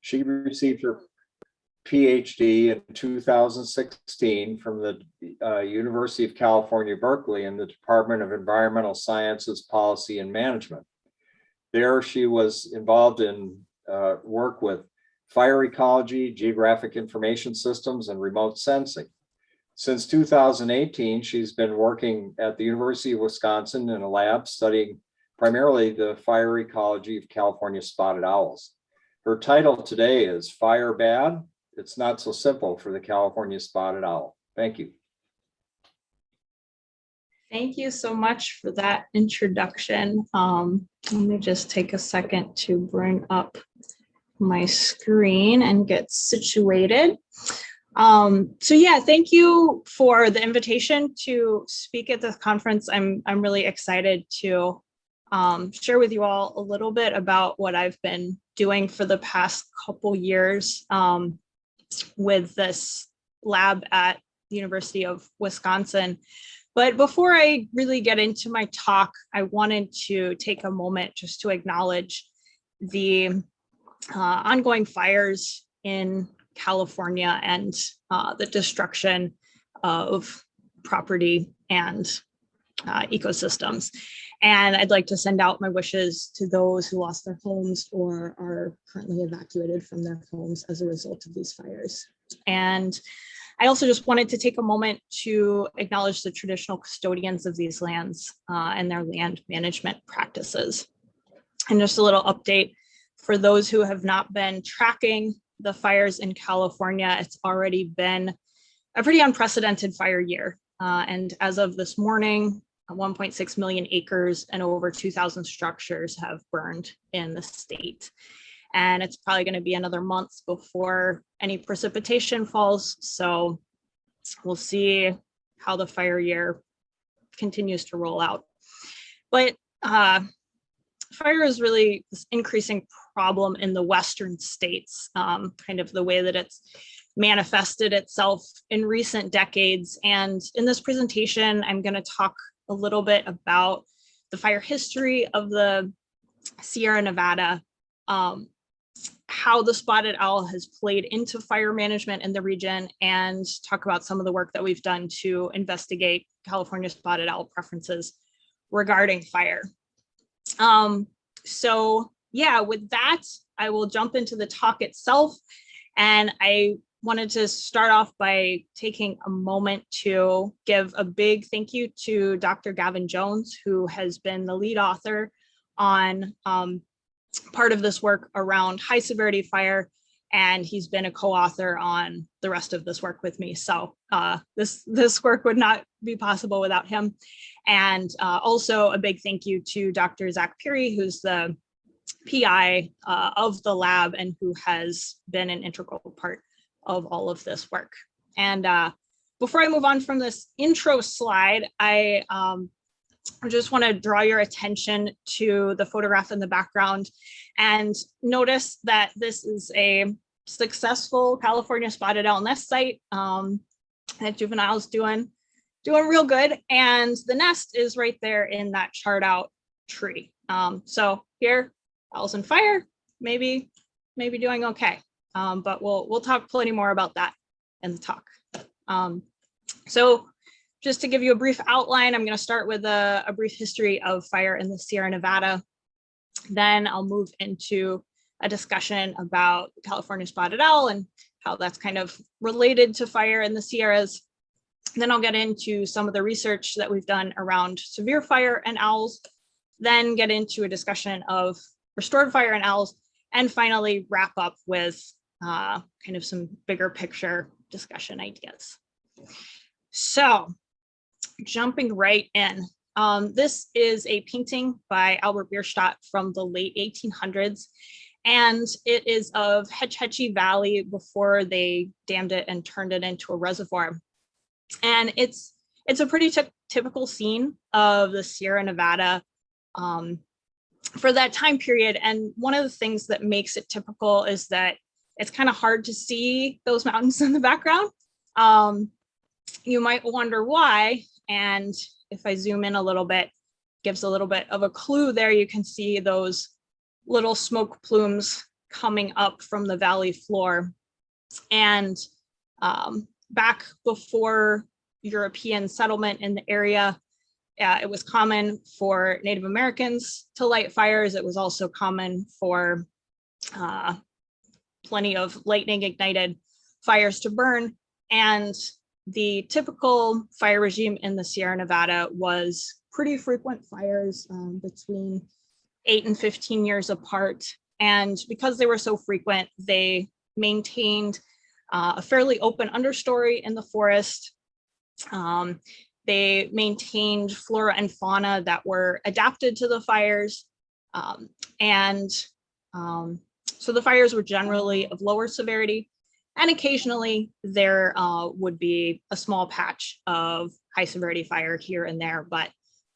She received her PhD in 2016 from the University of California, Berkeley in the Department of Environmental Sciences, Policy and Management. There she was involved in work with fire ecology, geographic information systems, and remote sensing. Since 2018, she's been working at the University of Wisconsin in a lab studying primarily the fire ecology of California spotted owls. Her title today is Fire Bad? It's Not So Simple for the California Spotted Owl. Thank you. Thank you so much for that introduction. Let me just take a second to bring up my screen and get situated. So yeah, thank you for the invitation to speak at this conference. I'm really excited to share with you all a little bit about what I've been doing for the past couple years with this lab at the University of Wisconsin. But before I really get into my talk, I wanted to take a moment just to acknowledge the ongoing fires in California and the destruction of property and ecosystems. And I'd like to send out my wishes to those who lost their homes or are currently evacuated from their homes as a result of these fires. And I also just wanted to take a moment to acknowledge the traditional custodians of these lands and their land management practices. And just a little update for those who have not been tracking the fires in California, it's already been a pretty unprecedented fire year. And as of this morning, 1.6 million acres and over 2,000 structures have burned in the state. And it's probably going to be another month before any precipitation falls. So we'll see how the fire year continues to roll out. But fire is really this increasing problem in the Western states, kind of the way that it's manifested itself in recent decades. And in this presentation, I'm going to talk a little bit about the fire history of the Sierra Nevada, how the spotted owl has played into fire management in the region, and talk about some of the work that we've done to investigate California spotted owl preferences regarding fire. So yeah, with that, I will jump into the talk itself. And I wanted to start off by taking a moment to give a big thank you to Dr. Gavin Jones, who has been the lead author on part of this work around high severity fire. And he's been a co-author on the rest of this work with me. So this work would not be possible without him. And also a big thank you to Dr. Zach Peary, who's the PI of the lab and who has been an integral part of all of this work. And before I move on from this intro slide, I just want to draw your attention to the photograph in the background and notice that this is a successful California spotted owl nest site that Juvenile's doing real good. And the nest is right there in that charred out tree. So here, owls and fire, maybe doing okay. But we'll talk plenty more about that in the talk. So just to give you a brief outline, I'm going to start with a brief history of fire in the Sierra Nevada. Then I'll move into a discussion about California spotted owl and how that's kind of related to fire in the Sierras. Then I'll get into some of the research that we've done around severe fire and owls, then get into a discussion of restored fire and owls, and finally wrap up with kind of some bigger picture discussion ideas. So jumping right in, this is a painting by Albert Bierstadt from the late 1800s, and it is of Hetch Hetchy Valley before they dammed it and turned it into a reservoir. And it's a pretty typical scene of the Sierra Nevada for that time period. And one of the things that makes it typical is that it's kind of hard to see those mountains in the background. You might wonder why. And if I zoom in a little bit, gives a little bit of a clue there. You can see those little smoke plumes coming up from the valley floor. And back before European settlement in the area, it was common for Native Americans to light fires. It was also common for plenty of lightning ignited fires to burn. And the typical fire regime in the Sierra Nevada was pretty frequent fires, between 8 and 15 years apart. And because they were so frequent, they maintained a fairly open understory in the forest. They maintained flora and fauna that were adapted to the fires. So the fires were generally of lower severity, and occasionally there would be a small patch of high severity fire here and there, but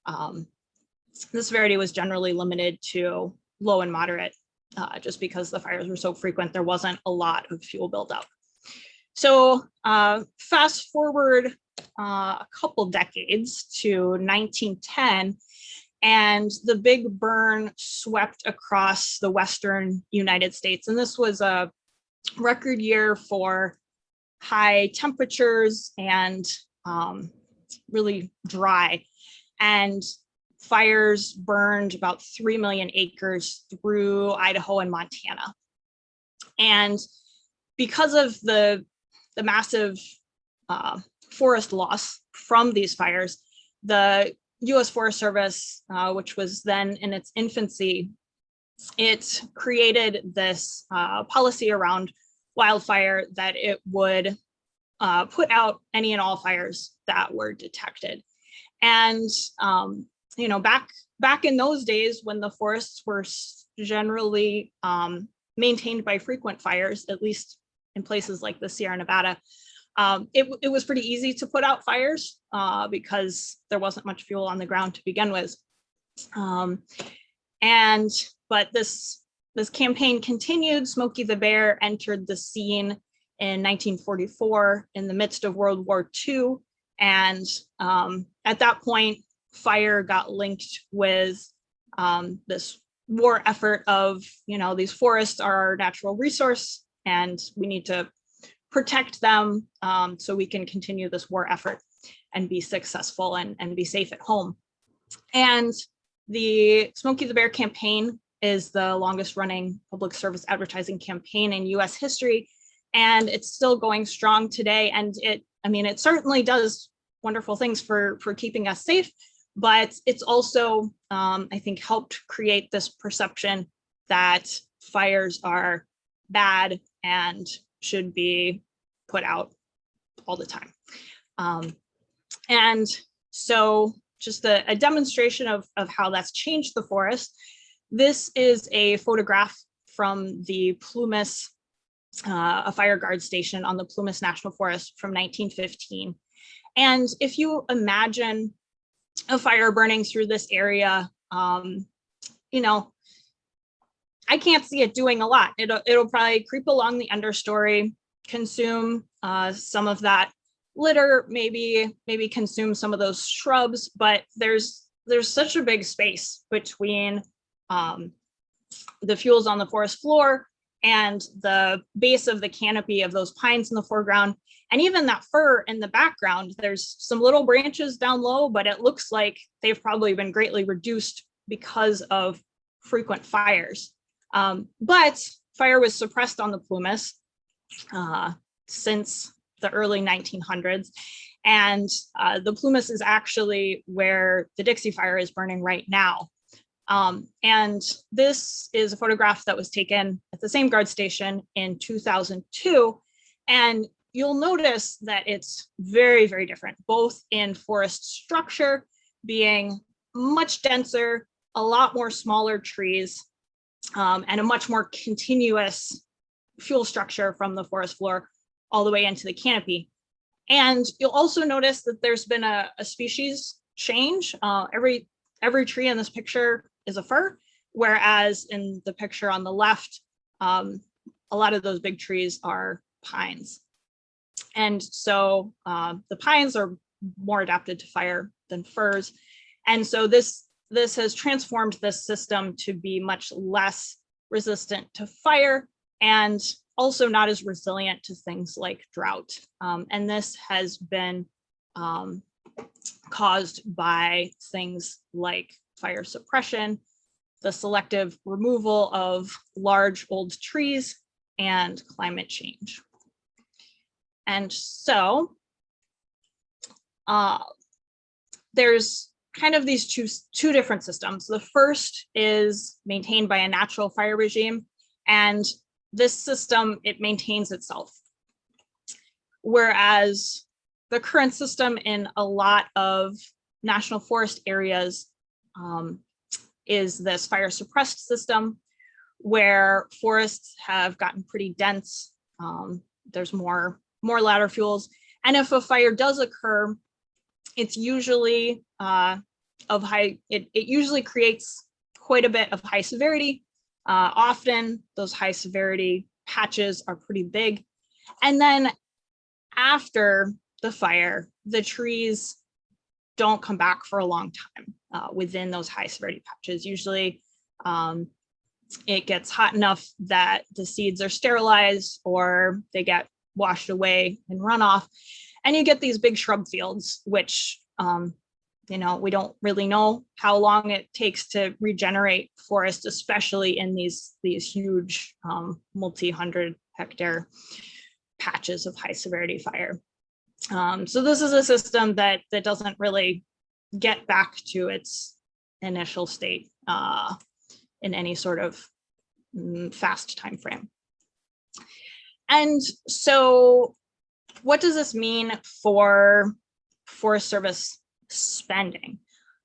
the severity was generally limited to low and moderate, just because the fires were so frequent, there wasn't a lot of fuel buildup. So fast forward a couple decades to 1910, and the big burn swept across the Western United States. And this was a record year for high temperatures and really dry. And fires burned about 3 million acres through Idaho and Montana. And because of the massive forest loss from these fires, the U.S. Forest Service, which was then in its infancy, it created this policy around wildfire that it would put out any and all fires that were detected. And back in those days, when the forests were generally maintained by frequent fires, at least in places like the Sierra Nevada, it was pretty easy to put out fires because there wasn't much fuel on the ground to begin with. But this campaign continued. Smokey the Bear entered the scene in 1944 in the midst of World War II. And at that point, fire got linked with this war effort of, these forests are our natural resource and we need to protect them so we can continue this war effort and be successful and be safe at home. And the Smokey the Bear campaign is the longest running public service advertising campaign in US history. And it's still going strong today. And it certainly does wonderful things for keeping us safe, but it's also, I think, helped create this perception that fires are bad and should be put out all the time. And so just a demonstration of how that's changed the forest. This is a photograph from the Plumas, a fire guard station on the Plumas National Forest from 1915. And if you imagine a fire burning through this area, I can't see it doing a lot. It'll probably creep along the understory, consume some of that litter, maybe consume some of those shrubs, but there's such a big space between the fuels on the forest floor and the base of the canopy of those pines in the foreground. And even that fir in the background, there's some little branches down low, but it looks like they've probably been greatly reduced because of frequent fires. But fire was suppressed on the Plumas since the early 1900s. And the Plumas is actually where the Dixie Fire is burning right now. And this is a photograph that was taken at the same guard station in 2002. And you'll notice that it's very, very different, both in forest structure, being much denser, a lot more smaller trees, and a much more continuous fuel structure from the forest floor all the way into the canopy. And you'll also notice that there's been a species change. Every tree in this picture is a fir, whereas in the picture on the left, a lot of those big trees are pines. And so the pines are more adapted to fire than firs. And so this has transformed this system to be much less resistant to fire. and also not as resilient to things like drought. And this has been caused by things like fire suppression, the selective removal of large old trees, and climate change. And so there's kind of these two different systems. The first is maintained by a natural fire regime, and this system, it maintains itself. Whereas the current system in a lot of national forest areas is this fire suppressed system, where forests have gotten pretty dense. There's more ladder fuels. And if a fire does occur, it's usually it usually creates quite a bit of high severity. Often those high severity patches are pretty big. And then after the fire, the trees don't come back for a long time within those high severity patches. Usually it gets hot enough that the seeds are sterilized or they get washed away in runoff. And you get these big shrub fields, which, we don't really know how long it takes to regenerate forest, especially in these huge multi-hundred hectare patches of high severity fire. So this is a system that doesn't really get back to its initial state in any sort of fast time frame. And so what does this mean for Forest Service spending?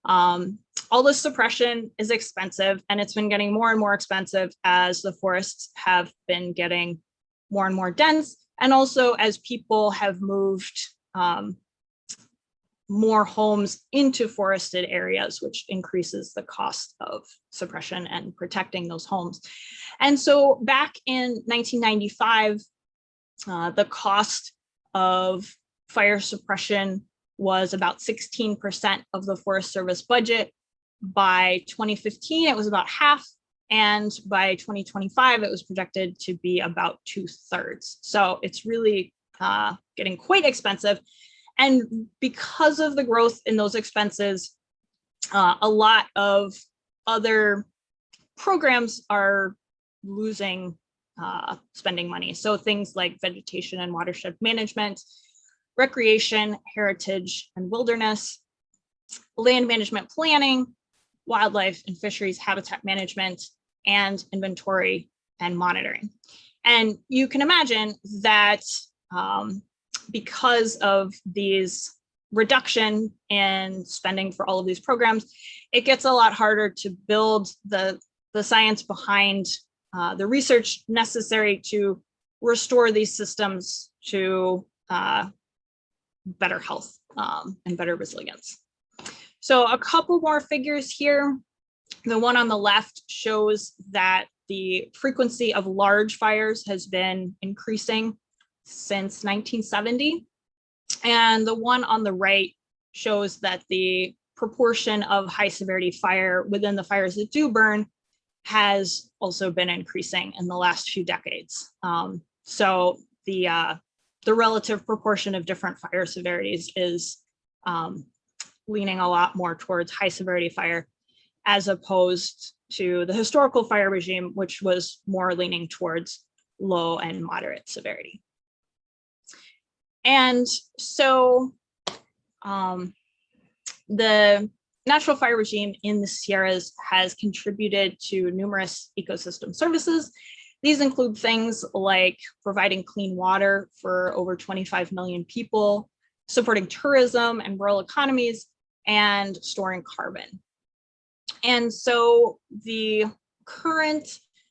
All this suppression is expensive, and it's been getting more and more expensive as the forests have been getting more and more dense, and also as people have moved more homes into forested areas, which increases the cost of suppression and protecting those homes. And so back in 1995, the cost of fire suppression was about 16% of the Forest Service budget. By 2015, it was about half. And by 2025, it was projected to be about 2/3. So it's really getting quite expensive. And because of the growth in those expenses, a lot of other programs are losing spending money. So things like vegetation and watershed management, recreation, heritage and wilderness, land management planning, wildlife and fisheries habitat management, and inventory and monitoring. And you can imagine that because of these reduction in spending for all of these programs, it gets a lot harder to build the science behind the research necessary to restore these systems to better health and better resilience. So a couple more figures here. The one on the left shows that the frequency of large fires has been increasing since 1970. And the one on the right shows that the proportion of high severity fire within the fires that do burn has also been increasing in the last few decades. So the relative proportion of different fire severities is leaning a lot more towards high severity fire, as opposed to the historical fire regime, which was more leaning towards low and moderate severity. And so the natural fire regime in the Sierras has contributed to numerous ecosystem services. These include things like providing clean water for over 25 million people, supporting tourism and rural economies, and storing carbon. And so the current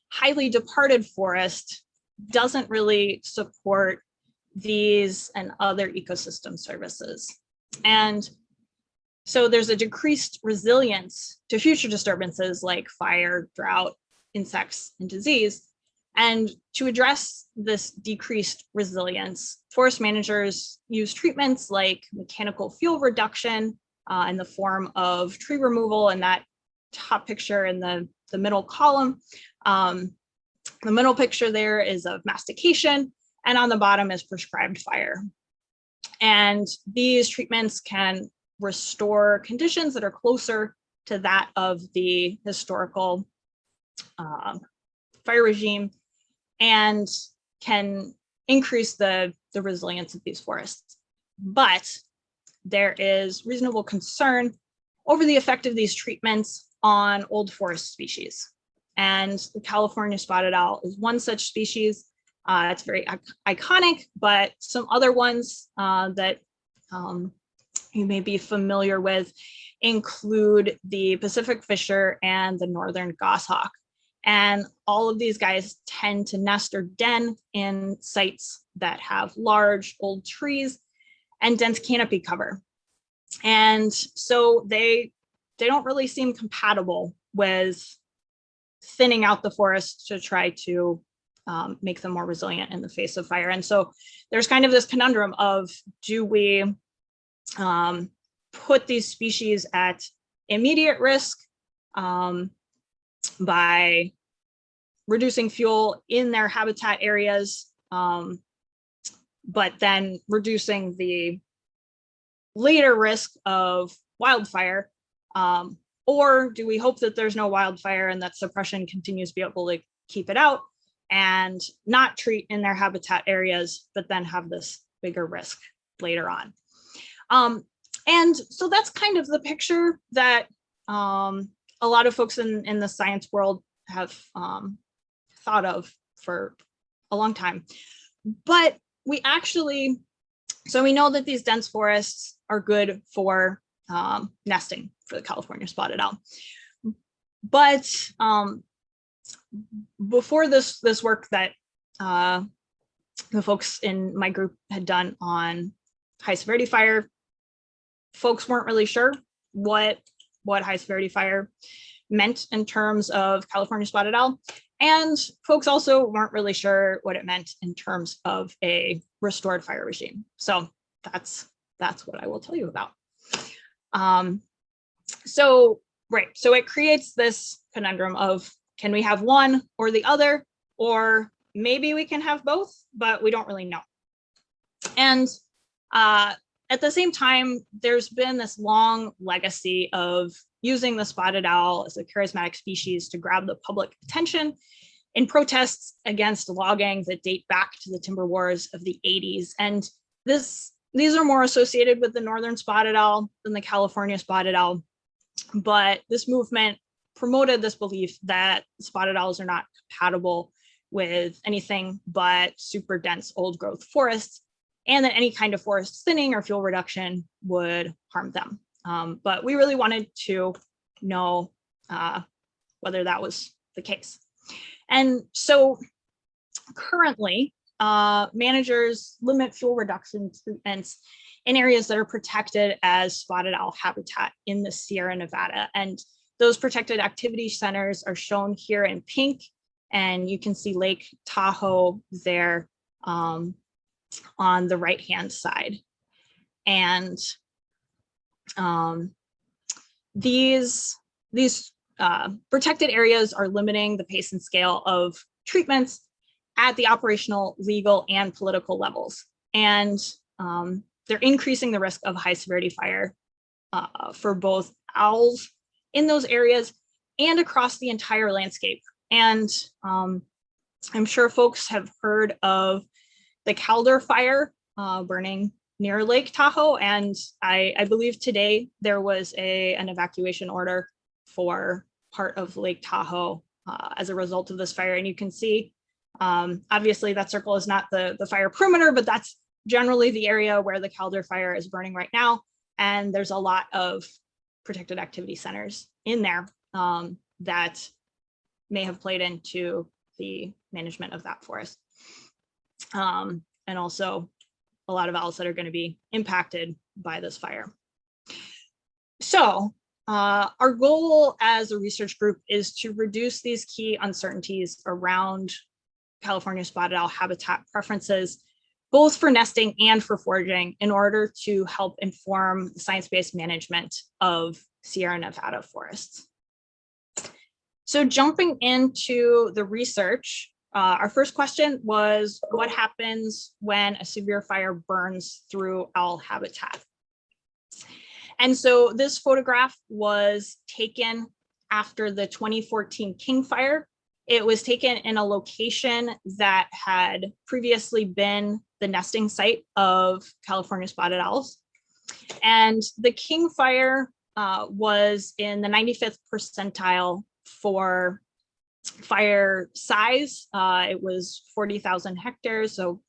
highly departed forest doesn't really support these and other ecosystem services. And so there's a decreased resilience to future disturbances like fire, drought, insects, and disease. And to address this decreased resilience, forest managers use treatments like mechanical fuel reduction in the form of tree removal, and that top picture in the middle column The middle picture there is of mastication, and on the bottom is prescribed fire. And these treatments can restore conditions that are closer to that of the historical fire regime and can increase the resilience of these forests. But there is reasonable concern over the effect of these treatments on old forest species. And the California spotted owl is one such species. It's very iconic, but some other ones that you may be familiar with include the Pacific fisher and the northern goshawk. And all of these guys tend to nest or den in sites that have large old trees and dense canopy cover. And so they don't really seem compatible with thinning out the forest to try to make them more resilient in the face of fire. And so there's kind of this conundrum of, do we put these species at immediate risk by reducing fuel in their habitat areas, but then reducing the later risk of wildfire? Or do we hope that there's no wildfire and that suppression continues to be able to keep it out and not treat in their habitat areas, but then have this bigger risk later on? And so that's kind of the picture that a lot of folks in the science world have thought of for a long time. But we actually, so we know that these dense forests are good for nesting for the California spotted owl. But before this work that the folks in my group had done on high severity fire, folks weren't really sure what high severity fire meant in terms of California spotted owl. And folks also weren't really sure what it meant in terms of a restored fire regime. So that's what I will tell you about. So it creates this conundrum of, can we have one or the other, or maybe we can have both, but we don't really know. And at the same time, there's been this long legacy of using the spotted owl as a charismatic species to grab the public attention in protests against logging that date back to the timber wars of the 80s. And these are more associated with the northern spotted owl than the California spotted owl. But this movement promoted this belief that spotted owls are not compatible with anything but super dense old growth forests, and that any kind of forest thinning or fuel reduction would harm them. But we really wanted to know whether that was the case. And so currently, managers limit fuel reduction treatments in areas that are protected as spotted owl habitat in the Sierra Nevada. And those protected activity centers are shown here in pink, and you can see Lake Tahoe there on the right-hand side. And these protected areas are limiting the pace and scale of treatments at the operational, legal, and political levels. And they're increasing the risk of high severity fire for both owls in those areas and across the entire landscape. And I'm sure folks have heard of the Calder fire burning near Lake Tahoe. And I believe today there was an evacuation order for part of Lake Tahoe as a result of this fire. And you can see, obviously that circle is not the fire perimeter, but that's generally the area where the Calder fire is burning right now. And there's a lot of protected activity centers in there that may have played into the management of that forest. And also a lot of owls that are going to be impacted by this fire. So our goal as a research group is to reduce these key uncertainties around California spotted owl habitat preferences, both for nesting and for foraging, in order to help inform the science-based management of Sierra Nevada forests. So jumping into the research, our first question was, what happens when a severe fire burns through owl habitat? And so this photograph was taken after the 2014 King Fire. It was taken in a location that had previously been the nesting site of California spotted owls. And the King Fire was in the 95th percentile for fire size. It was 40,000 hectares, so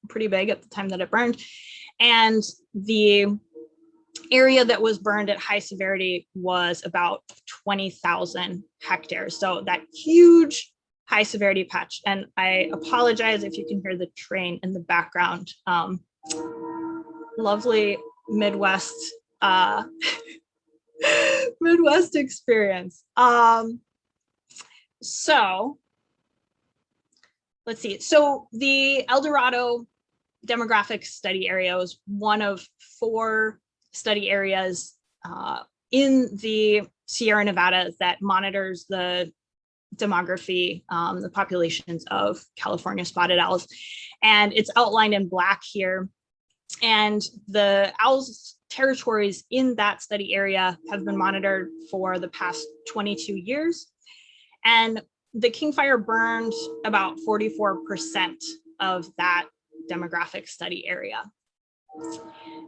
pretty big at the time that it burned. And the area that was burned at high severity was about 20,000 hectares. So that huge high severity patch. And I apologize if you can hear the train in the background. Lovely Midwest Midwest experience. So let's see. So the El Dorado demographic study area was one of 4 study areas in the Sierra Nevada that monitors the demography, the populations of California spotted owls. And it's outlined in black here. And the owls territories in that study area have been monitored for the past 22 years. And the King Fire burned about 44% of that demographic study area.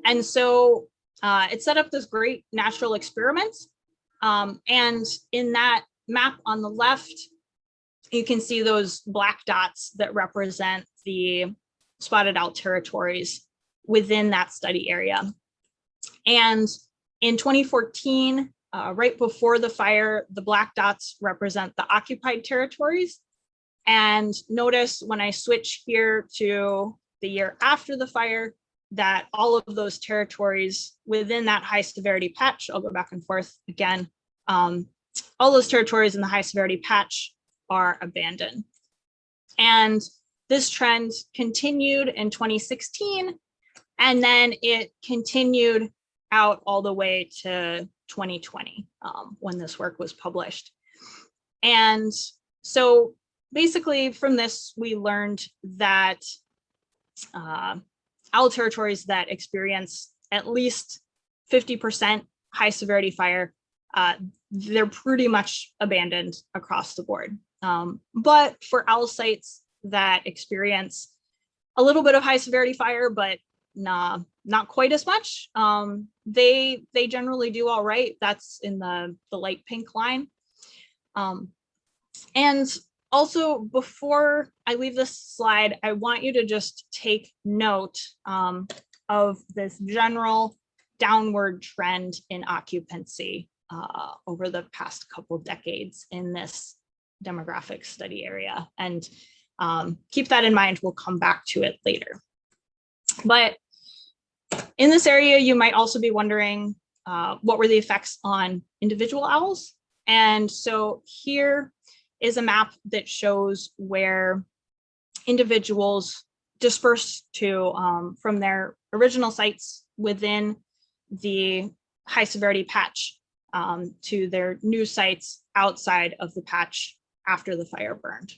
And so it set up this great natural experiment. And in that map on the left, you can see those black dots that represent the spotted owl territories within that study area. And in 2014, right before the fire, the black dots represent the occupied territories. And notice when I switch here to the year after the fire, that all of those territories within that high severity patch, I'll go back and forth again, all those territories in the high severity patch are abandoned. And this trend continued in 2016, and then it continued out all the way to 2020 when this work was published. And so basically from this, we learned that owl territories that experience at least 50% high severity fire, they're pretty much abandoned across the board. But for owl sites that experience a little bit of high severity fire, but not quite as much, they generally do all right. That's in the light pink line. And also, before I leave this slide, I want you to just take note of this general downward trend in occupancy over the past couple decades in this demographic study area. And keep that in mind. We'll come back to it later. But in this area, you might also be wondering what were the effects on individual owls? And so here is a map that shows where individuals disperse to from their original sites within the high severity patch to their new sites outside of the patch after the fire burned.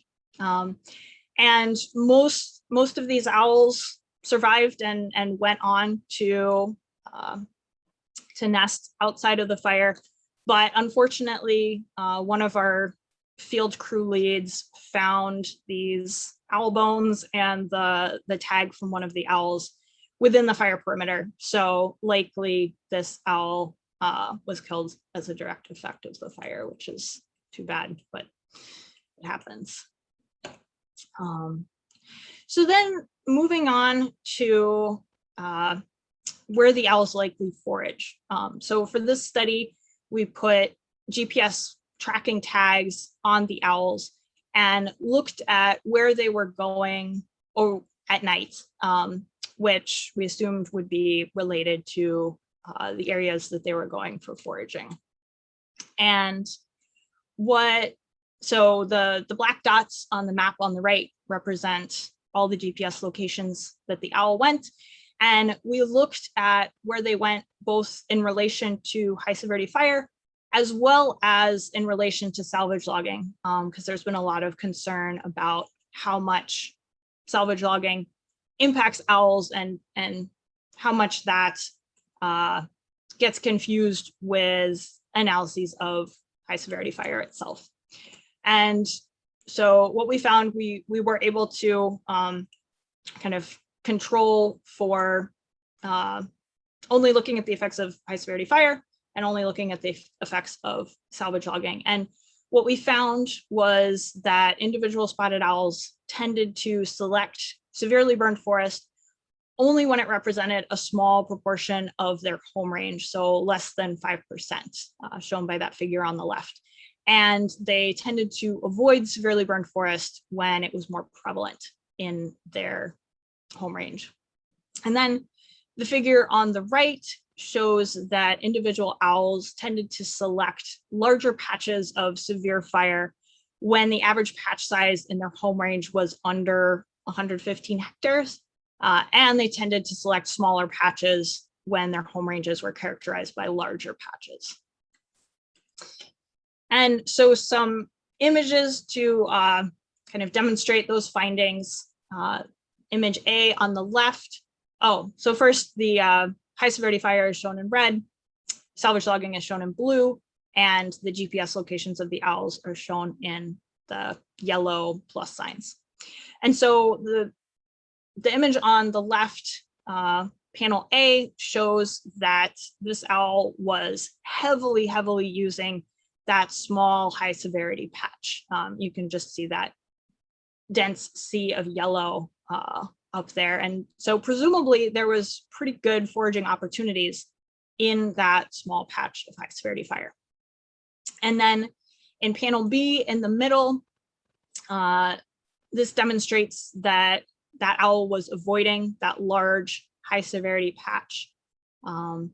And most of these owls survived and went on to nest outside of the fire. But unfortunately, one of our field crew leads found these owl bones and the tag from one of the owls within the fire perimeter. So likely this owl was killed as a direct effect of the fire, which is too bad, but it happens. So then moving on to where the owls likely forage. So for this study, we put GPS tracking tags on the owls and looked at where they were going at night, which we assumed would be related to the areas that they were going for foraging. And so the black dots on the map on the right represent all the GPS locations that the owl went. And we looked at where they went both in relation to high severity fire, as well as in relation to salvage logging, because there's been a lot of concern about how much salvage logging impacts owls and how much that gets confused with analyses of high severity fire itself. And so what we found, we were able to kind of control for only looking at the effects of high severity fire and only looking at the effects of salvage logging. And what we found was that individual spotted owls tended to select severely burned forest only when it represented a small proportion of their home range, so less than 5%, shown by that figure on the left. And they tended to avoid severely burned forest when it was more prevalent in their home range. And then the figure on the right shows that individual owls tended to select larger patches of severe fire when the average patch size in their home range was under 115 hectares. And they tended to select smaller patches when their home ranges were characterized by larger patches. And so some images to kind of demonstrate those findings. Image A on the left. Oh, so first the high severity fire is shown in red, salvage logging is shown in blue, and the GPS locations of the owls are shown in the yellow plus signs. And so the image on the left, panel A, shows that this owl was heavily using that small high severity patch. You can just see that dense sea of yellow up there. And so presumably there was pretty good foraging opportunities in that small patch of high severity fire. And then in panel B in the middle, this demonstrates that that owl was avoiding that large high severity patch. And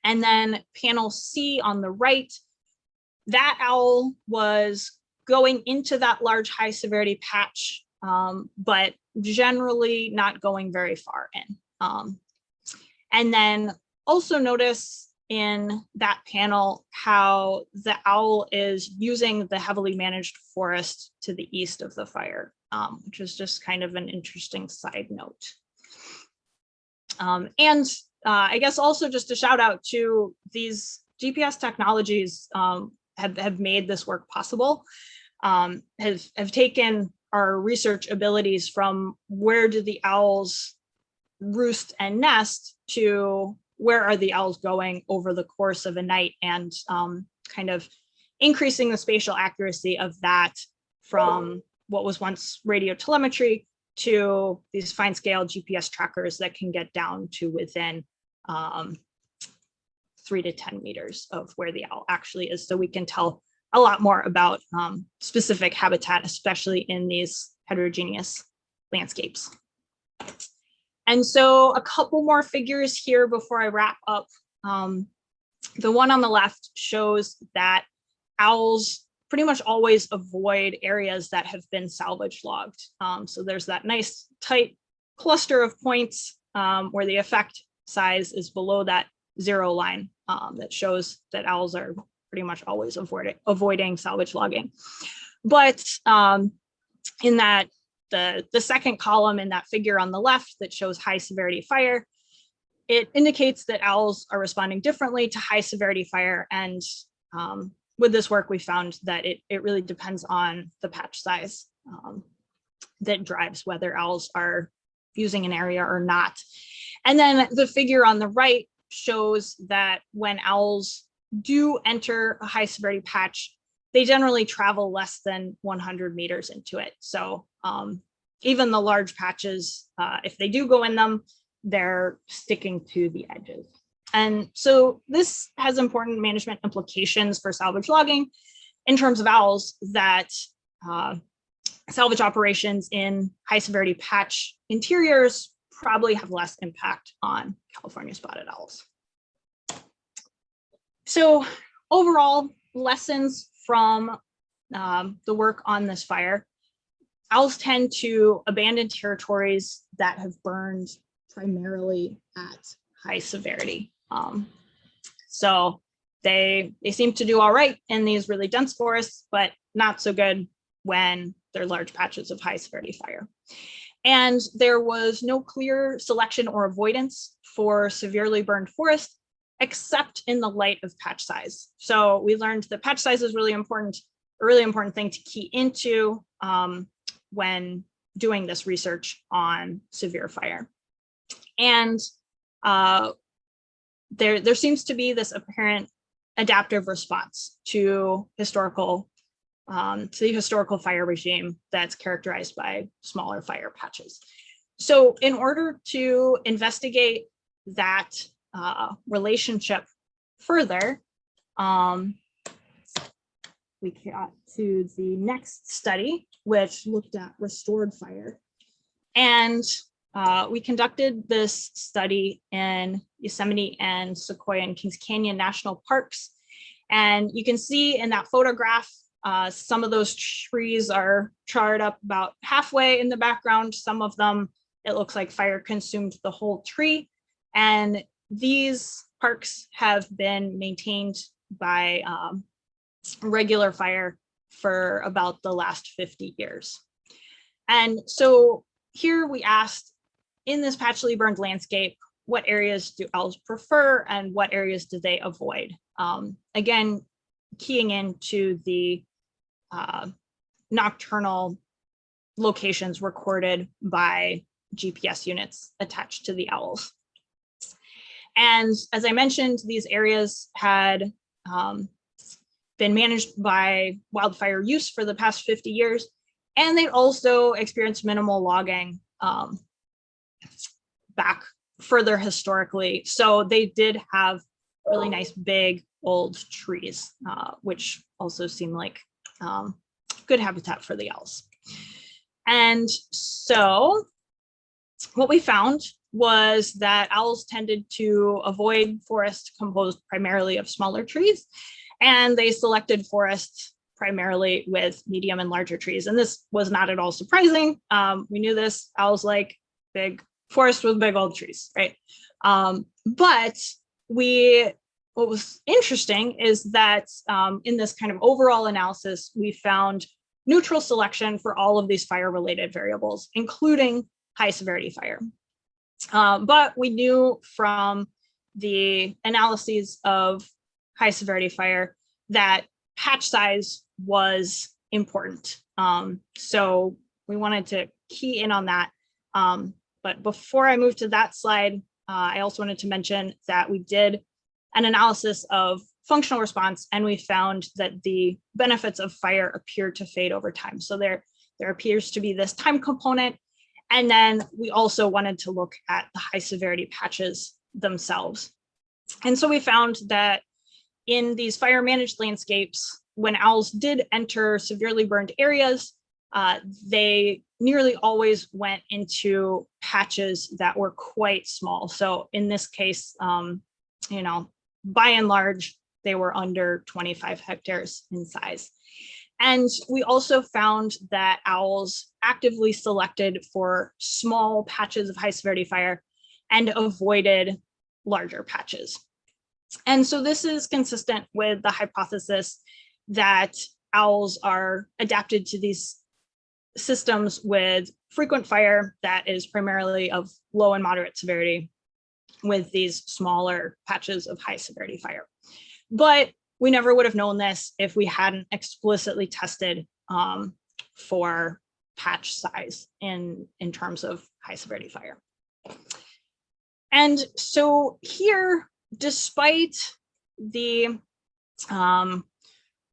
then panel C on the right, that owl was going into that large high severity patch, but generally not going very far in. And then also notice in that panel how the owl is using the heavily managed forest to the east of the fire, which is just kind of an interesting side note. And I guess also just a shout out to these GPS technologies have made this work possible, have taken our research abilities from where do the owls roost and nest to where are the owls going over the course of a night, and kind of increasing the spatial accuracy of that from what was once radio telemetry to these fine scale GPS trackers that can get down to within 3 to 10 meters of where the owl actually is. So we can tell a lot more about specific habitat, especially in these heterogeneous landscapes. And so a couple more figures here before I wrap up. The one on the left shows that owls pretty much always avoid areas that have been salvage logged. So there's that nice tight cluster of points where the effect size is below that 0 line that shows that owls are pretty much always avoiding salvage logging. But in that, the second column in that figure on the left that shows high severity fire, it indicates that owls are responding differently to high severity fire. And with this work, we found that it really depends on the patch size that drives whether owls are using an area or not. And then the figure on the right shows that when owls do enter a high severity patch, they generally travel less than 100 meters into it. So even the large patches, if they do go in them, they're sticking to the edges. And so this has important management implications for salvage logging in terms of owls, that salvage operations in high severity patch interiors probably have less impact on California spotted owls. So overall lessons from the work on this fire: owls tend to abandon territories that have burned primarily at high severity. So they seem to do all right in these really dense forests, but not so good when they're large patches of high severity fire. And there was no clear selection or avoidance for severely burned forest, except in the light of patch size. So we learned that patch size is really important, a really important thing to key into when doing this research on severe fire. And there seems to be this apparent adaptive response to the historical fire regime that's characterized by smaller fire patches. So in order to investigate that relationship further, we got to the next study, which looked at restored fire. And we conducted this study in Yosemite and Sequoia and Kings Canyon National Parks. And you can see in that photograph, some of those trees are charred up about halfway in the background. Some of them, it looks like fire consumed the whole tree. And these parks have been maintained by regular fire for about the last 50 years. And so here we asked, in this patchily burned landscape, what areas do owls prefer and what areas do they avoid? Again, keying into the nocturnal locations recorded by GPS units attached to the owls. And as I mentioned, these areas had been managed by wildfire use for the past 50 years, and they'd also experienced minimal logging back further historically. So they did have really nice big old trees, which also seem like good habitat for the owls. And so what we found was that owls tended to avoid forests composed primarily of smaller trees, and they selected forests primarily with medium and larger trees. And this was not at all surprising. We knew this. Owls like big forest with big old trees, right? But what was interesting is that in this kind of overall analysis, we found neutral selection for all of these fire-related variables, including high severity fire. But we knew from the analyses of high severity fire that patch size was important. So we wanted to key in on that. But before I move to that slide, I also wanted to mention that we did an analysis of functional response, and we found that the benefits of fire appear to fade over time. So there appears to be this time component. And then we also wanted to look at the high severity patches themselves. And so we found that in these fire managed landscapes, when owls did enter severely burned areas, they nearly always went into patches that were quite small. So in this case, by and large, they were under 25 hectares in size. And we also found that owls actively selected for small patches of high severity fire and avoided larger patches. And so this is consistent with the hypothesis that owls are adapted to these systems with frequent fire that is primarily of low and moderate severity, with these smaller patches of high severity fire. But we never would have known this if we hadn't explicitly tested for patch size in terms of high severity fire. And so here, despite the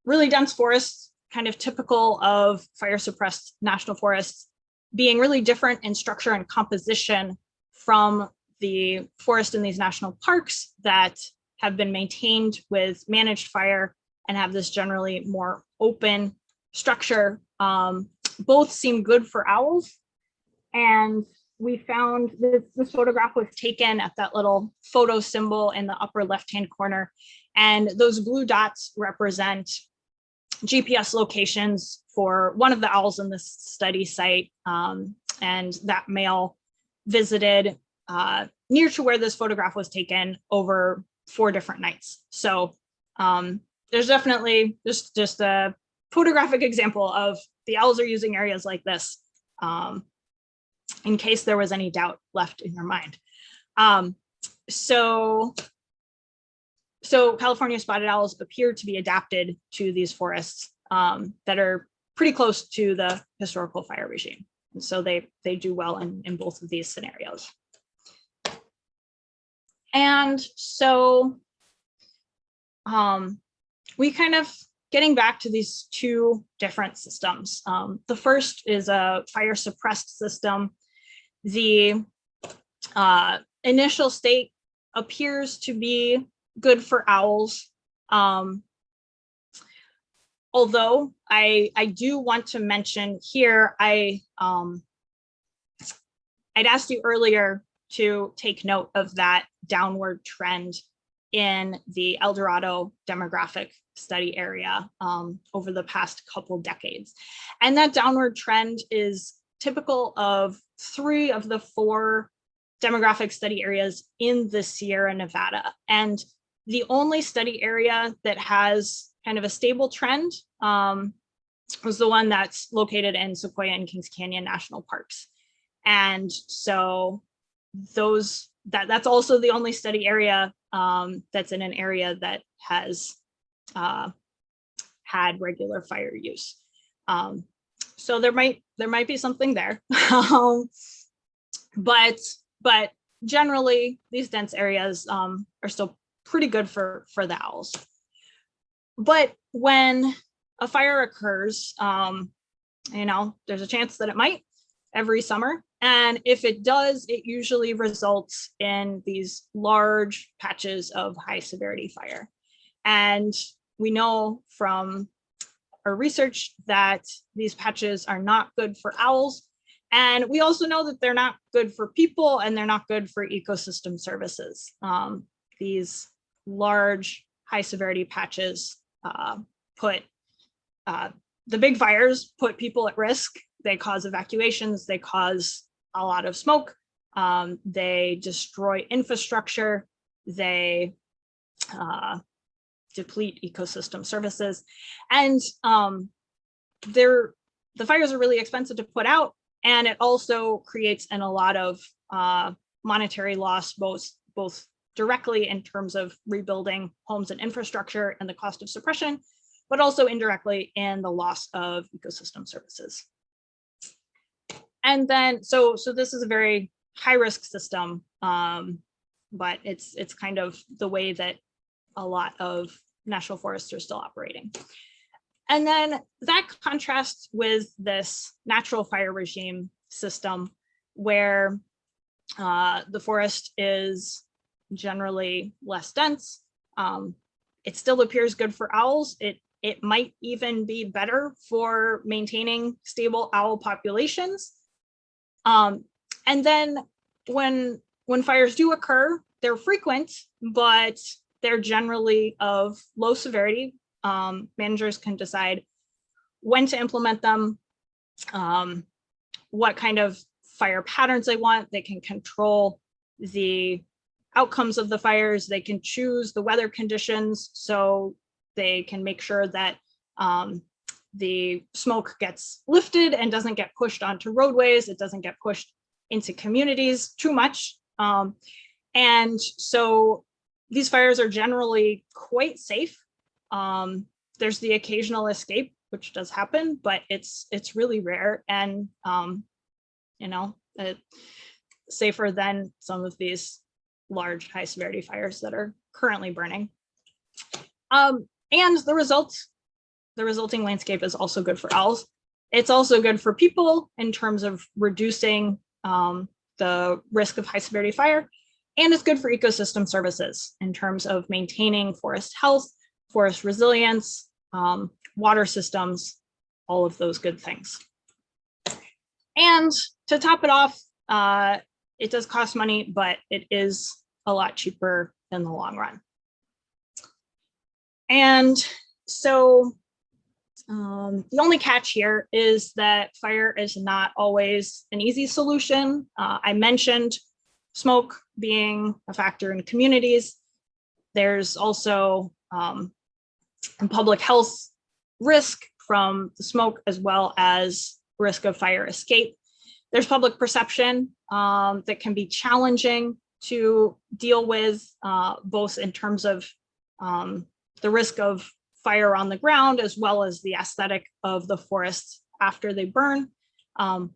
really dense forests, kind of typical of fire suppressed national forests, being really different in structure and composition from the forest in these national parks that have been maintained with managed fire and have this generally more open structure, both seem good for owls. And we found this photograph was taken at that little photo symbol in the upper left-hand corner. And those blue dots represent GPS locations for one of the owls in this study site. And that male visited near to where this photograph was taken over 4 different nights. So there's definitely just a photographic example of the owls are using areas like this, in case there was any doubt left in your mind. So California spotted owls appear to be adapted to these forests that are pretty close to the historical fire regime. And so they do well in both of these scenarios. And so we kind of getting back to these two different systems. The first is a fire suppressed system. The initial state appears to be good for owls. Although I do want to mention here, I'd asked you earlier to take note of that downward trend in the El Dorado demographic study area over the past couple decades. And that downward trend is typical of 3 of the 4 demographic study areas in the Sierra Nevada. And the only study area that has kind of a stable trend was the one that's located in Sequoia and Kings Canyon National Parks. And so that's also the only study area that's in an area that has had regular fire use. So there might be something there, but generally these dense areas are still pretty good for the owls. But when a fire occurs, there's a chance that it might every summer. And if it does, it usually results in these large patches of high severity fire. And we know from our research that these patches are not good for owls. And we also know that they're not good for people and they're not good for ecosystem services. These large high severity patches the big fires put people at risk. They cause evacuations, they cause a lot of smoke, they destroy infrastructure, they deplete ecosystem services. And the fires are really expensive to put out, and it also creates a lot of monetary loss, both directly in terms of rebuilding homes and infrastructure and the cost of suppression, but also indirectly in the loss of ecosystem services. And then, so this is a very high risk system, but it's kind of the way that a lot of national forests are still operating. And then that contrasts with this natural fire regime system where the forest is generally less dense. It still appears good for owls. It might even be better for maintaining stable owl populations. And then when fires do occur, they're frequent, but they're generally of low severity. Managers can decide when to implement them, what kind of fire patterns they want. They can control the outcomes of the fires. They can choose the weather conditions, so they can make sure that the smoke gets lifted and doesn't get pushed onto roadways. It doesn't get pushed into communities too much. And so these fires are generally quite safe. There's the occasional escape, which does happen, but it's really rare and safer than some of these large high severity fires that are currently burning. And the resulting landscape is also good for owls. It's also good for people in terms of reducing the risk of high severity fire. And it's good for ecosystem services in terms of maintaining forest health, forest resilience, water systems, all of those good things. And to top it off, it does cost money, but it is a lot cheaper in the long run. And so the only catch here is that fire is not always an easy solution. I mentioned smoke being a factor in communities. There's also public health risk from the smoke as well as risk of fire escape. There's public perception that can be challenging to deal with, both in terms of the risk of fire on the ground, as well as the aesthetic of the forests after they burn. And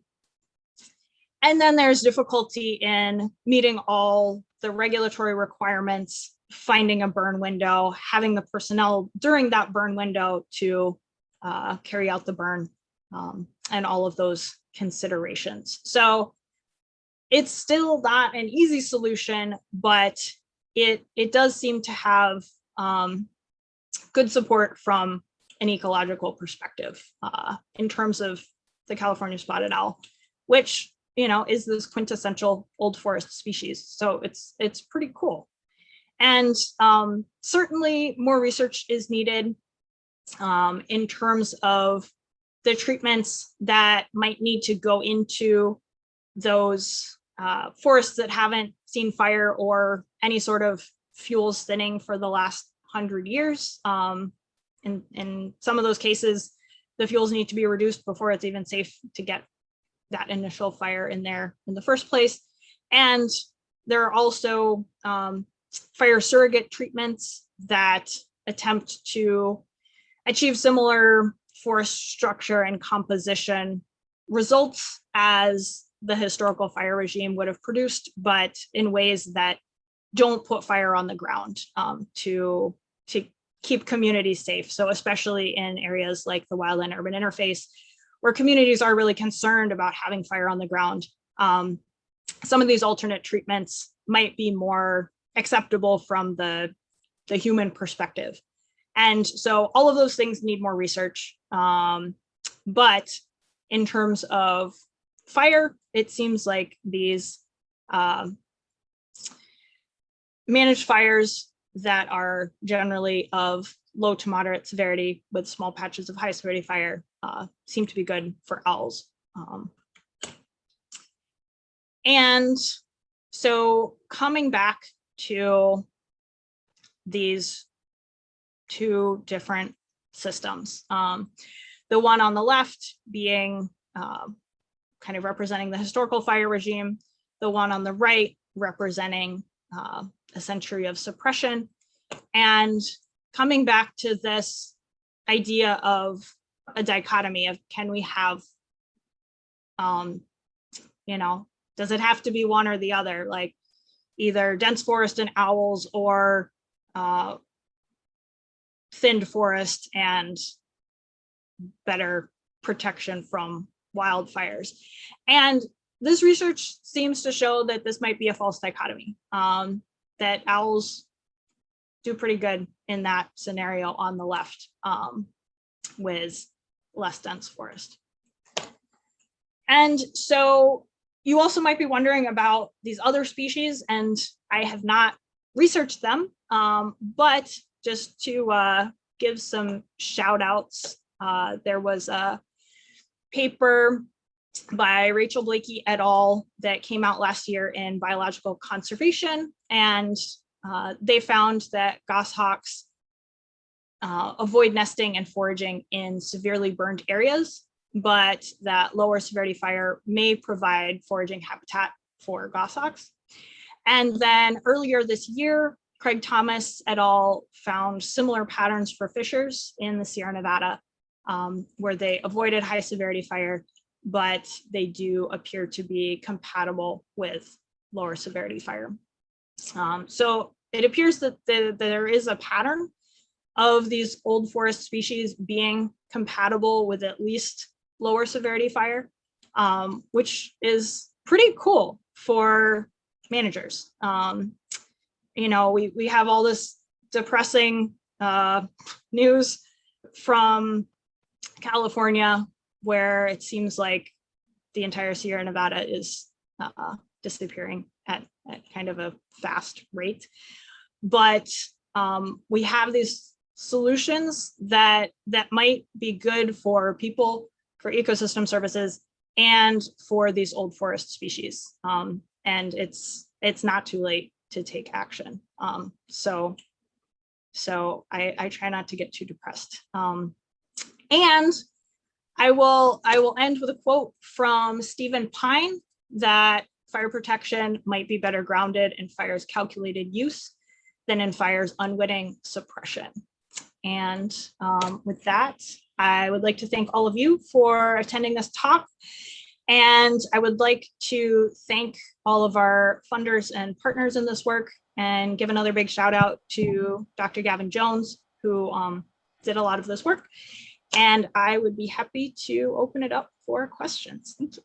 then there's difficulty in meeting all the regulatory requirements, finding a burn window, having the personnel during that burn window to carry out the burn, and all of those considerations. So it's still not an easy solution, but it does seem to have good support from an ecological perspective in terms of the California spotted owl, which, you know, is this quintessential old forest species. So it's pretty cool. And certainly more research is needed in terms of the treatments that might need to go into those forests that haven't seen fire or any sort of fuels thinning for the last 100 years. In some of those cases, the fuels need to be reduced before it's even safe to get that initial fire in there in the first place. And there are also fire surrogate treatments that attempt to achieve similar forest structure and composition results as the historical fire regime would have produced, but in ways that don't put fire on the ground, to keep communities safe. So especially in areas like the wildland urban interface, where communities are really concerned about having fire on the ground, some of these alternate treatments might be more acceptable from the human perspective. And so all of those things need more research. But in terms of fire, it seems like these managed fires that are generally of low to moderate severity with small patches of high severity fire seem to be good for owls. And so coming back to these two different systems, the one on the left being kind of representing the historical fire regime, the one on the right representing a century of suppression. And coming back to this idea of a dichotomy of, can we have, you know, does it have to be one or the other, like either dense forest and owls, or thinned forest and better protection from wildfires? And this research seems to show that this might be a false dichotomy, that owls do pretty good in that scenario on the left, with less dense forest. And so you also might be wondering about these other species, and I have not researched them, but just to give some shout outs, there was a paper by Rachel Blakey et al. That came out last year in Biological Conservation, and they found that goshawks avoid nesting and foraging in severely burned areas, but that lower severity fire may provide foraging habitat for goshawks. And then earlier this year, Craig Thomas et al. Found similar patterns for fishers in the Sierra Nevada, where they avoided high severity fire, but they do appear to be compatible with lower severity fire. So it appears that there is a pattern of these old forest species being compatible with at least lower severity fire, which is pretty cool for managers. You know, we have all this depressing news from California, where it seems like the entire Sierra Nevada is disappearing at kind of a fast rate. But we have these solutions that might be good for people, for ecosystem services, and for these old forest species. And it's not too late to take action. So I try not to get too depressed. And I will end with a quote from Stephen Pine that fire protection might be better grounded in fire's calculated use than in fire's unwitting suppression. And with that, I would like to thank all of you for attending this talk. And I would like to thank all of our funders and partners in this work, and give another big shout out to Dr. Gavin Jones, who did a lot of this work. And I would be happy to open it up for questions. Thank you.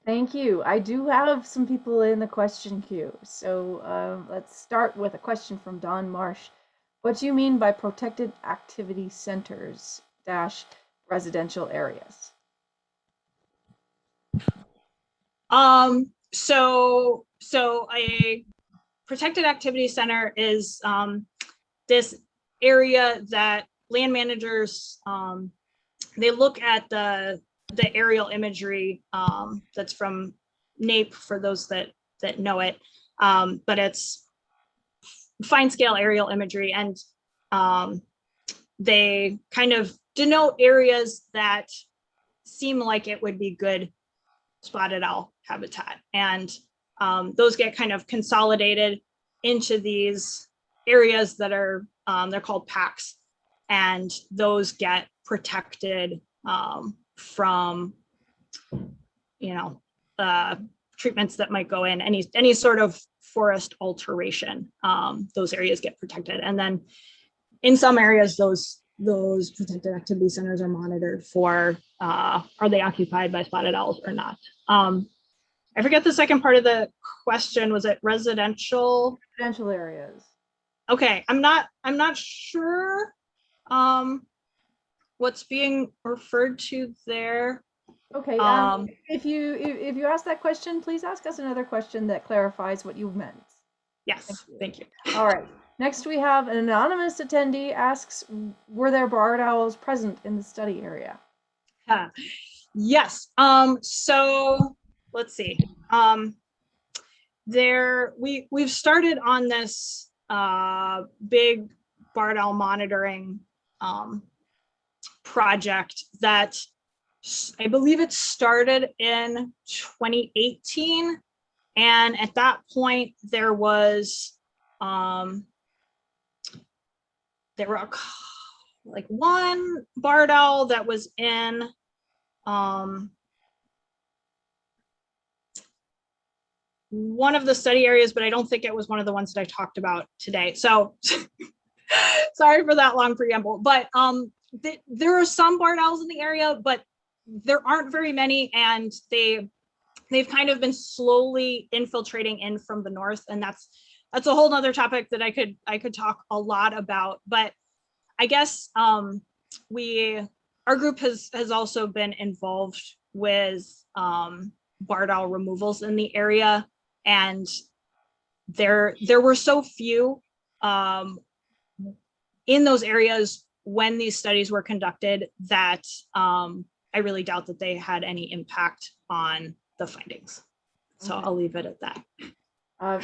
Thank you. I do have some people in the question queue. So let's start with a question from Don Marsh. What do you mean by protected activity centers dash residential areas? So a protected activity center is this area that land managers, they look at the aerial imagery that's from NAPE for those that know it, but it's fine scale aerial imagery, and they kind of denote areas that seem like it would be good spotted owl habitat, and those get kind of consolidated into these areas that are they're called packs, and those get protected from treatments that might go in, any sort of forest alteration. Those areas get protected, and then in some areas those protected activity centers are monitored for are they occupied by spotted owls or not. I forget the second part of the question. Was it residential? Residential areas. Okay, I'm not sure what's being referred to there. Okay, if you ask that question, please ask us another question that clarifies what you meant. Yes, thank you. All right. Next, we have an anonymous attendee asks, were there barred owls present in the study area? Yes. So let's see. We've started on this big barred owl monitoring project that I believe it started in 2018. And at that point, there was like one barred owl that was in one of the study areas, but I don't think it was one of the ones that I talked about today. So sorry for that long preamble, but there are some barred owls in the area, but there aren't very many, and they've kind of been slowly infiltrating in from the north, and that's a whole nother topic that I could talk a lot about. But I guess our group has also been involved with barred owl removals in the area, and there were so few in those areas when these studies were conducted that I really doubt that they had any impact on the findings. So I'll leave it at that.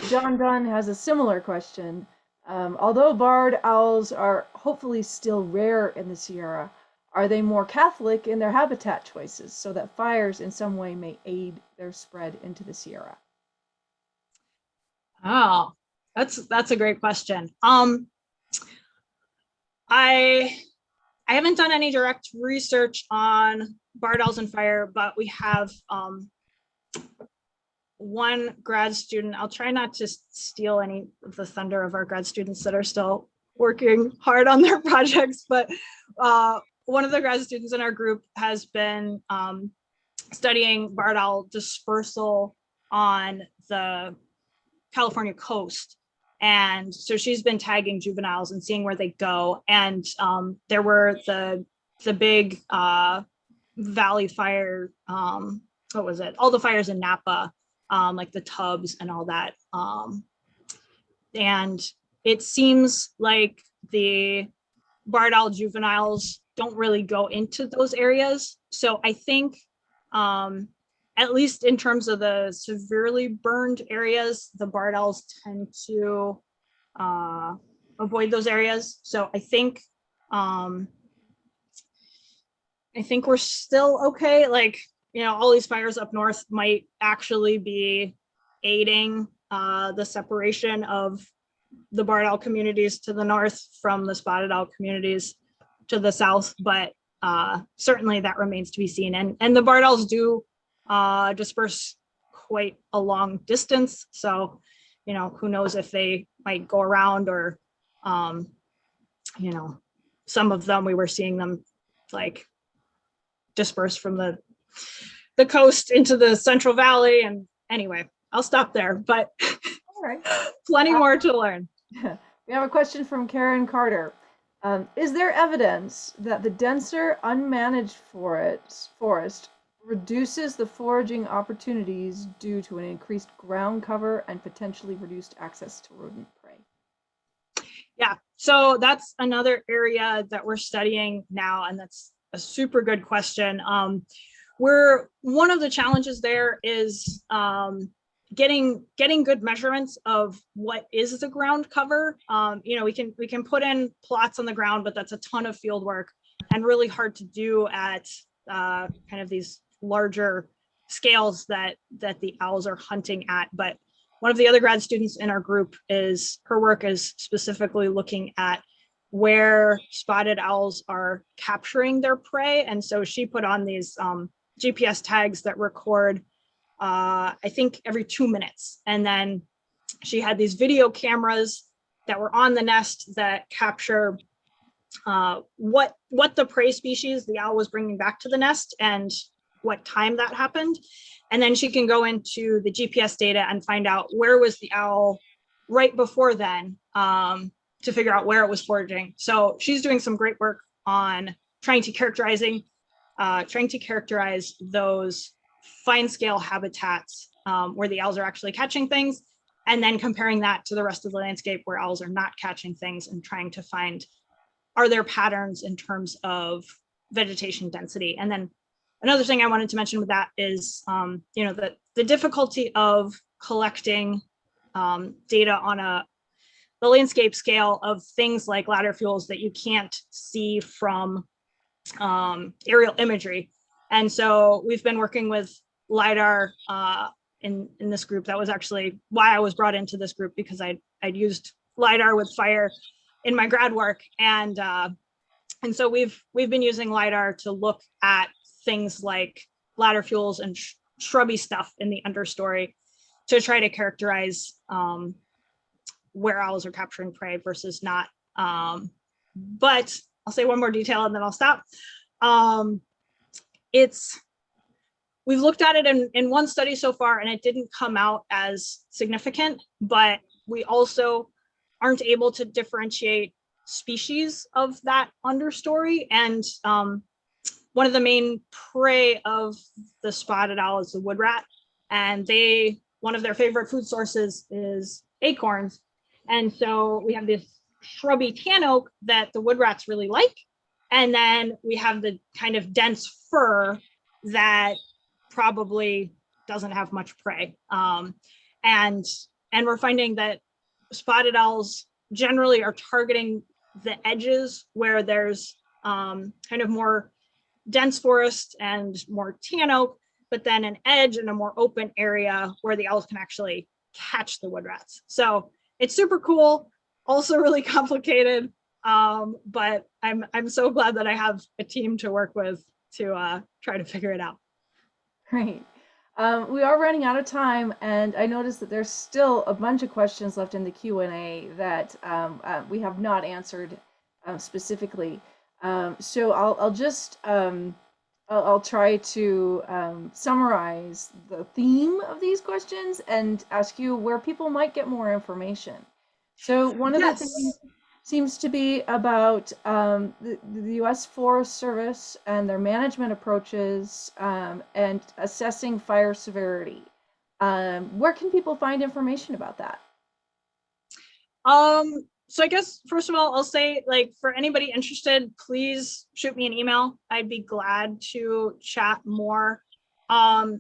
John Dunn has a similar question. Although barred owls are hopefully still rare in the Sierra, are they more Catholic in their habitat choices so that fires in some way may aid their spread into the Sierra? Oh, that's a great question. I haven't done any direct research on barred owls and fire, but we have one grad student. I'll try not to steal any of the thunder of our grad students that are still working hard on their projects, but one of the grad students in our group has been studying barred owl dispersal on the California coast. And so she's been tagging juveniles and seeing where they go. And there were the big valley fire, what was it? All the fires in Napa, like the tubs and all that. And it seems like the barred owl juveniles don't really go into those areas. So I think, at least in terms of the severely burned areas, the barred owls tend to avoid those areas. So I think I think we're still okay. Like, all these fires up north might actually be aiding the separation of the barred owl communities to the north from the spotted owl communities to the south, but certainly that remains to be seen. And the barred owls do disperse quite a long distance. So, who knows if they might go around, or, some of them, we were seeing them like disperse from the coast into the Central Valley. And anyway, I'll stop there, but All right. plenty more to learn. We have a question from Karen Carter. Is there evidence that the denser, unmanaged forest reduces the foraging opportunities due to an increased ground cover and potentially reduced access to rodent prey? Yeah, so that's another area that we're studying now, and that's a super good question. One of the challenges there is getting good measurements of what is the ground cover. We can put in plots on the ground, but that's a ton of field work and really hard to do at kind of these larger scales that the owls are hunting at. But one of the other grad students in our group, her work is specifically looking at where spotted owls are capturing their prey. And so she put on these GPS tags that record, I think, every 2 minutes. And then she had these video cameras that were on the nest that capture what the prey species the owl was bringing back to the nest and what time that happened. And then she can go into the GPS data and find out where was the owl right before then, to figure out where it was foraging. So she's doing some great work on trying to characterize those fine scale habitats where the owls are actually catching things, and then comparing that to the rest of the landscape where owls are not catching things, and trying to find, are there patterns in terms of vegetation density. And then another thing I wanted to mention with that is, the difficulty of collecting data on the landscape scale of things like ladder fuels that you can't see from aerial imagery. And so we've been working with LiDAR in this group. That was actually why I was brought into this group, because I'd used LiDAR with fire in my grad work. And so we've been using LiDAR to look at things like ladder fuels and shrubby stuff in the understory to try to characterize where owls are capturing prey versus not. But I'll say one more detail and then I'll stop. We've looked at it in one study so far, and it didn't come out as significant, but we also aren't able to differentiate species of that understory. And one of the main prey of the spotted owl is the wood rat, and one of their favorite food sources is acorns. And so we have this shrubby tan oak that the wood rats really like. And then we have the kind of dense fir that probably doesn't have much prey. And we're finding that spotted owls generally are targeting the edges where there's kind of more dense forest and more tan oak, but then an edge and a more open area where the owls can actually catch the wood rats. So it's super cool, also really complicated, but I'm so glad that I have a team to work with to try to figure it out. Great. We are running out of time, and I noticed that there's still a bunch of questions left in the Q&A that we have not answered specifically. So I'll just I'll try to summarize the theme of these questions and ask you where people might get more information. So one of the things seems to be about the U.S. Forest Service and their management approaches and assessing fire severity. Where can people find information about that? So I guess, first of all, I'll say, like, for anybody interested, please shoot me an email. I'd be glad to chat more. Our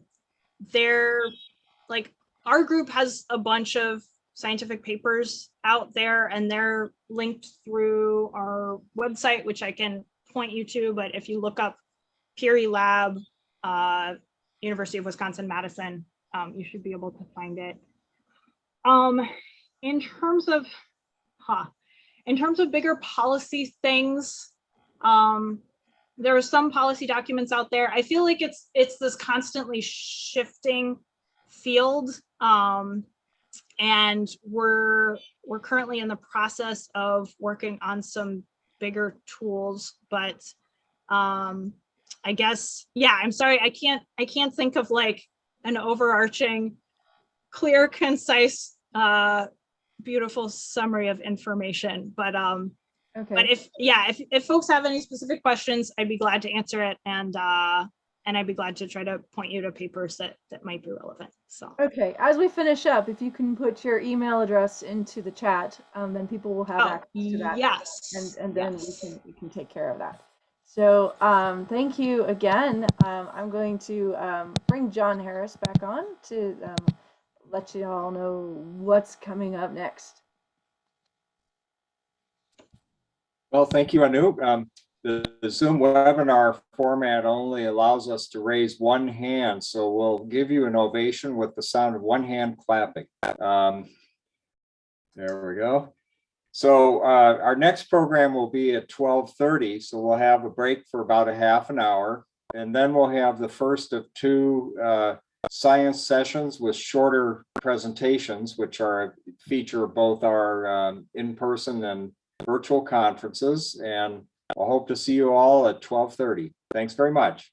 group has a bunch of scientific papers out there, and they're linked through our website, which I can point you to. But if you look up Peary Lab, University of Wisconsin-Madison. You should be able to find it. In terms of bigger policy things, there are some policy documents out there. I feel like it's this constantly shifting field, and we're currently in the process of working on some bigger tools, but I guess, yeah, I'm sorry, I can't think of like an overarching, clear, concise, beautiful summary of information, but Okay. but if folks have any specific questions, I'd be glad to answer it, and I'd be glad to try to point you to papers that might be relevant. So Okay, as we finish up, if you can put your email address into the chat, then people will have access to that. Yes, And then yes. we can take care of that. So thank you again. I'm going to bring John Harris back on to let you all know what's coming up next. Well, thank you, Anu. The Zoom webinar format only allows us to raise one hand, so we'll give you an ovation with the sound of one hand clapping. There we go. So our next program will be at 12:30, so we'll have a break for about a half an hour, and then we'll have the first of two science sessions with shorter presentations, which feature both our in-person and virtual conferences, and I hope to see you all at 12:30. Thanks very much.